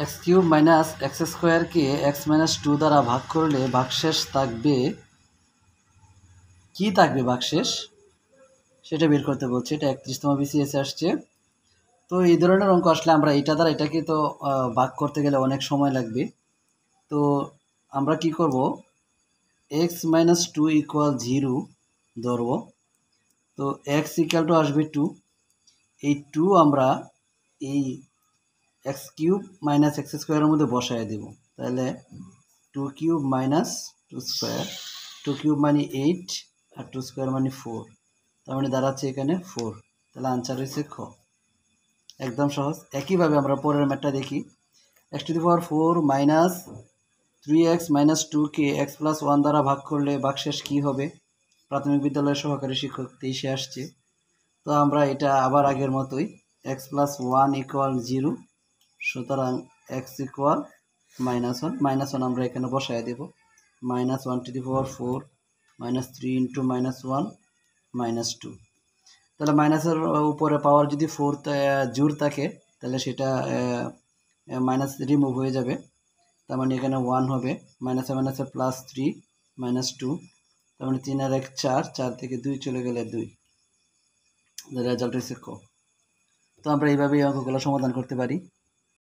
X cube minus x স্কোয়ারকে x minus 2 দ্বারা ভাগ করলে ভাগশেষ থাকবে কি থাকবে ভাগশেষ সেটা বের করতে বলছে। এটা 31তম বিসিএসে আসছে। তো এই ধরনের অঙ্ক আসলে আমরা এটা দ্বারা এটাকে তো ভাগ করতে গেলে অনেক সময় লাগবে। তো আমরা কি করব, এক্স মাইনাস 2 ইকুয়াল 0 ধরব। তো এক্স ইকুয়াল টু আসবে 2। এই 2 আমরা এই এক্স কিউব মাইনাস এক্স স্কোয়ারের মধ্যে বসায় দেব। তাহলে 2 কিউব মাইনাস 2 স্কোয়ার, 2 কিউব মানে 8 আর 2 স্কোয়ার মানে 4, তার মানে দাঁড়াচ্ছে এখানে 4। তাহলে আনসার হয়েছে খ। একদম সহজ। একইভাবে আমরা পরের ম্যাথটা দেখি। X to the power 4 minus 3x minus 2কে এক্স প্লাস 1 দ্বারা ভাগ করলে ভাগশেষ কী হবে? প্রাথমিক বিদ্যালয়ের সহকারী শিক্ষক 23-এ আসছে। তো আমরা এটা আবার আগের মতোই এক্স প্লাস 1 ইকুয়াল 0, সুতরাং এক্স ইকুয়াল -1, -1 আমরা এখানে বসায় দেব। -1 two the power 4 minus 3 into -1 -2। তাহলে মাইনাসের উপরে পাওয়ার যদি 4 জোড় থাকে তাহলে সেটা মাইনাস রিমুভ হয়ে যাবে, তার মানে এখানে 1 হবে। মাইনাসে মাইনাসে +3 -2, তার মানে 3 আর 1 4, 4 থেকে 2 চলে গেলে 2। রেজাল্ট হচ্ছে ক। তো আমরা এইভাবেই অঙ্কগুলো সমাধান করতে পারি।